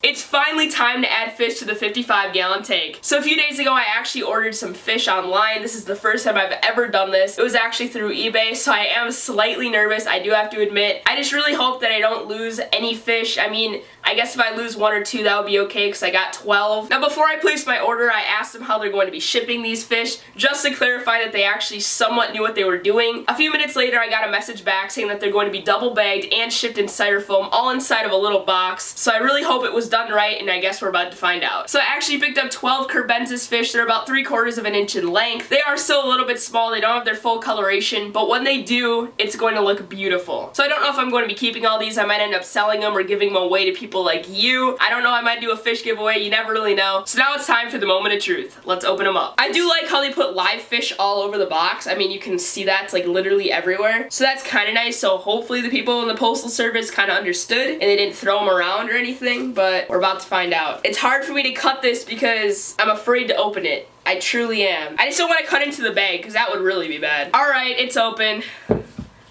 It's finally time to add fish to the 55-gallon tank. So a few days ago I actually ordered some fish online. This is the first time I've ever done this. It was actually through eBay, so I am slightly nervous, I do have to admit. I just really hope that I don't lose any fish. I mean, I guess if I lose one or two that would be okay because I got 12. Now before I placed my order, I asked them how they're going to be shipping these fish just to clarify that they actually somewhat knew what they were doing. A few minutes later I got a message back saying that they're going to be double bagged and shipped in styrofoam, all inside of a little box. So I really hope it was done right, and I guess we're about to find out. So I actually picked up 12 Kerbensis fish. They're about 3/4 of an inch in length. They are still a little bit small. They don't have their full coloration, but when they do, it's going to look beautiful. So I don't know if I'm going to be keeping all these. I might end up selling them or giving them away to people like you. I don't know, I might do a fish giveaway. You never really know. So now it's time for the moment of truth. Let's open them up. I do like how they put live fish all over the box. I mean, you can see that. It's like literally everywhere. So that's kind of nice. So hopefully the people in the Postal Service kind of understood and they didn't throw them around or anything, but we're about to find out. It's hard for me to cut this because I'm afraid to open it. I truly am. I just don't want to cut into the bag because that would really be bad. Alright, it's open.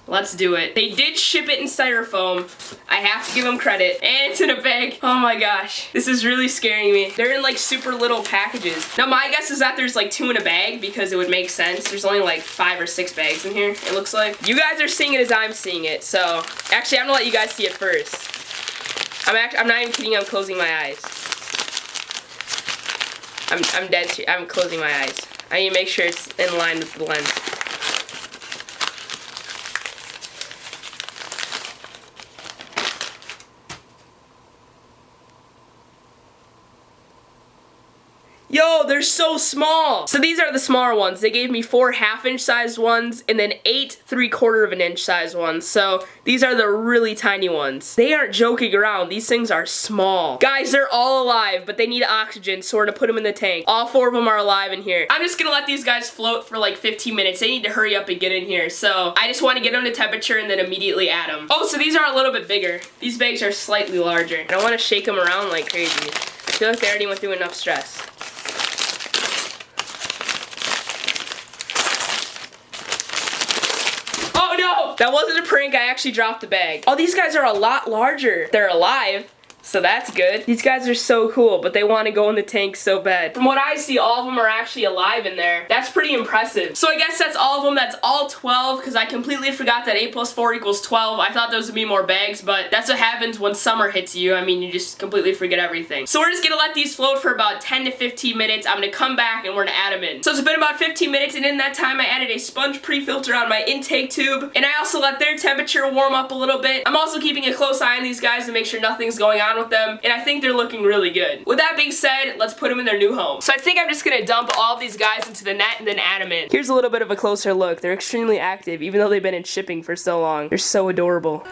Let's do it. They did ship it in styrofoam. I have to give them credit. And it's in a bag. Oh my gosh. This is really scaring me. They're in like super little packages. Now my guess is that there's like 2 in a bag because it would make sense. There's only like 5 or 6 bags in here, it looks like. You guys are seeing it as I'm seeing it, so actually I'm gonna let you guys see it first. I'm not even kidding, I'm closing my eyes. I'm dead serious. I'm closing my eyes. I need to make sure it's in line with the lens. Yo, they're so small! So these are the smaller ones. They gave me 4 half-inch sized ones and then 8 3/4 of an inch sized ones. So these are the really tiny ones. They aren't joking around. These things are small. Guys, they're all alive, but they need oxygen, so we're gonna put them in the tank. All 4 of them are alive in here. I'm just gonna let these guys float for like 15 minutes. They need to hurry up and get in here. So I just want to get them to temperature and then immediately add them. Oh, so these are a little bit bigger. These bags are slightly larger. And I want to shake them around like crazy. I feel like they already went through enough stress. That wasn't a prank, I actually dropped the bag. Oh, these guys are a lot larger. They're alive, so that's good. These guys are so cool, but they want to go in the tank so bad. From what I see, all of them are actually alive in there. That's pretty impressive. So I guess that's all of them. That's all 12, because I completely forgot that 8 + 4 = 12. I thought those would be more bags, but that's what happens when summer hits you. I mean, you just completely forget everything. So we're just gonna let these float for about 10 to 15 minutes. I'm gonna come back and we're gonna add them in. So it's been about 15 minutes, and in that time I added a sponge pre-filter on my intake tube, and I also let their temperature warm up a little bit. I'm also keeping a close eye on these guys to make sure nothing's going on with them, and I think they're looking really good. With that being said, let's put them in their new home. So I think I'm just gonna dump all of these guys into the net and then add them in. Here's a little bit of a closer look. They're extremely active, even though they've been in shipping for so long. They're so adorable.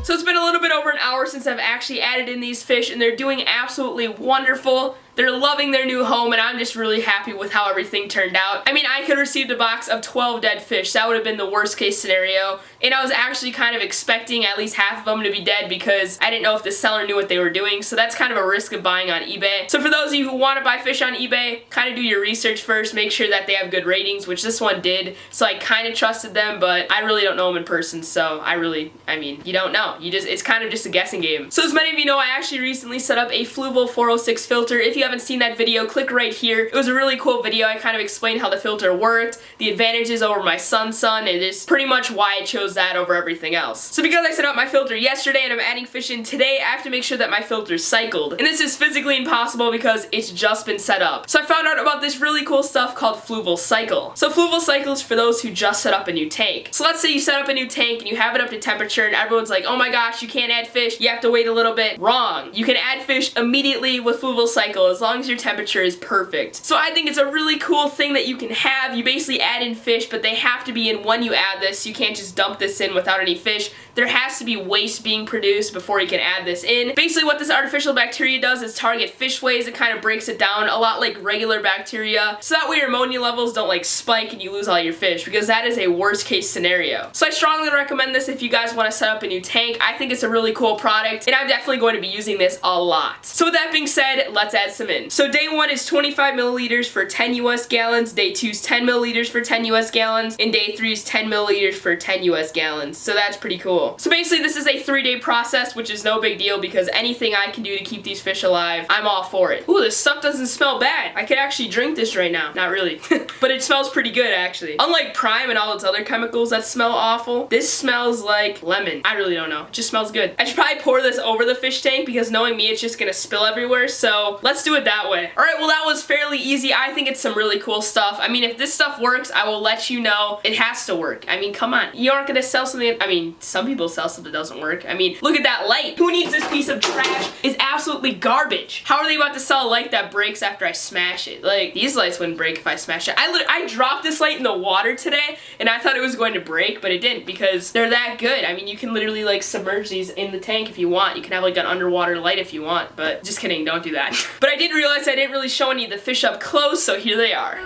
So it's been a little bit over an hour since I've actually added in these fish, and they're doing absolutely wonderful. They're loving their new home, and I'm just really happy with how everything turned out. I mean, I could have received a box of 12 dead fish. That would have been the worst case scenario, and I was actually kind of expecting at least half of them to be dead because I didn't know if the seller knew what they were doing, so that's kind of a risk of buying on eBay. So for those of you who want to buy fish on eBay, kind of do your research first, make sure that they have good ratings, which this one did, so I kind of trusted them, but I really don't know them in person, so I mean, you don't know. It's kind of just a guessing game. So as many of you know, I actually recently set up a Fluval 406 filter. If you haven't seen that video, click right here. It was a really cool video. I kind of explained how the filter worked, the advantages over my sun's sun, and just pretty much why I chose that over everything else. So because I set up my filter yesterday and I'm adding fish in today, I have to make sure that my filter is cycled. And this is physically impossible because it's just been set up. So I found out about this really cool stuff called Fluval Cycle. So Fluval Cycle is for those who just set up a new tank. So let's say you set up a new tank and you have it up to temperature and everyone's like, oh my gosh, you can't add fish, you have to wait a little bit. Wrong. You can add fish immediately with Fluval Cycle as long as your temperature is perfect. So I think it's a really cool thing that you can have. You basically add in fish, but they have to be in when you add this. You can't just dump this in without any fish. There has to be waste being produced before you can add this in. Basically what this artificial bacteria does is target fish waste. It kind of breaks it down a lot like regular bacteria, so that way your ammonia levels don't like spike and you lose all your fish, because that is a worst case scenario. So I strongly recommend this if you guys want to set up a new tank. I think it's a really cool product, and I'm definitely going to be using this a lot. So with that being said, let's add some them in. So day 1 is 25 milliliters for 10 US gallons, day 2 is 10 milliliters for 10 US gallons, and day 3 is 10 milliliters for 10 US gallons. So that's pretty cool. So basically this is a 3-day process, which is no big deal because anything I can do to keep these fish alive, I'm all for it. Ooh, this stuff doesn't smell bad. I could actually drink this right now. Not really. But it smells pretty good actually. Unlike Prime and all its other chemicals that smell awful, this smells like lemon. I really don't know. It just smells good. I should probably pour this over the fish tank because knowing me, it's just gonna spill everywhere. So let's do it that way. All right, well that was fairly easy. I think it's some really cool stuff. I mean, if this stuff works, I will let you know. It has to work. I mean, come on. You aren't gonna sell something. I mean, some people sell stuff that doesn't work. I mean, look at that light. Who needs this piece of trash? It's absolutely garbage. How are they about to sell a light that breaks after I smash it? Like, these lights wouldn't break if I smash it. I dropped this light in the water today and I thought it was going to break, but it didn't because they're that good. I mean, you can literally like submerge these in the tank if you want. You can have like an underwater light if you want, but just kidding, don't do that. But I did realize I didn't really show any of the fish up close, so here they are.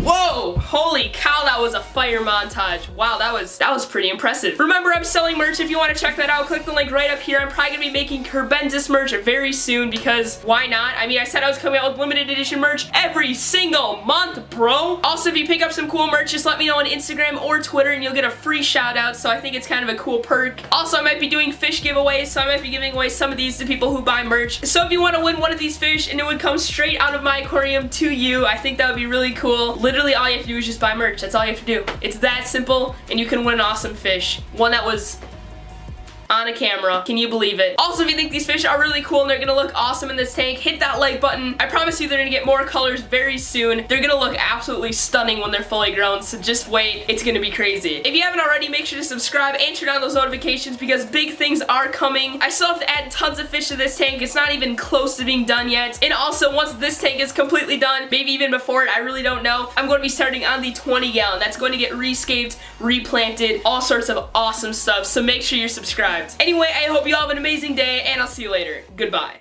Whoa! Holy cow, that was a fire montage. Wow, that was pretty impressive. Remember, I'm selling merch. If you want to check that out, click the link right up here. I'm probably gonna be making Kerbensis merch very soon because why not? I mean, I said I was coming out with limited edition merch every single month, bro. Also, if you pick up some cool merch, just let me know on Instagram or Twitter and you'll get a free shout out. So I think it's kind of a cool perk. Also, I might be doing fish giveaways, so I might be giving away some of these to people who buy merch. So if you want to win one of these fish and it would come straight out of my aquarium to you, I think that would be really cool. Literally all you have to do is just buy merch. That's all you have to do. It's that simple and you can win an awesome fish. One that was on a camera. Can you believe it? Also, if you think these fish are really cool and they're gonna look awesome in this tank, hit that like button. I promise you they're gonna get more colors very soon. They're gonna look absolutely stunning when they're fully grown, so just wait. It's gonna be crazy. If you haven't already, make sure to subscribe and turn on those notifications because big things are coming. I still have to add tons of fish to this tank. It's not even close to being done yet. And also, once this tank is completely done, maybe even before it, I really don't know, I'm going to be starting on the 20 gallon. That's going to get rescaped, replanted, all sorts of awesome stuff, so make sure you're subscribed. Anyway, I hope you all have an amazing day, and I'll see you later. Goodbye.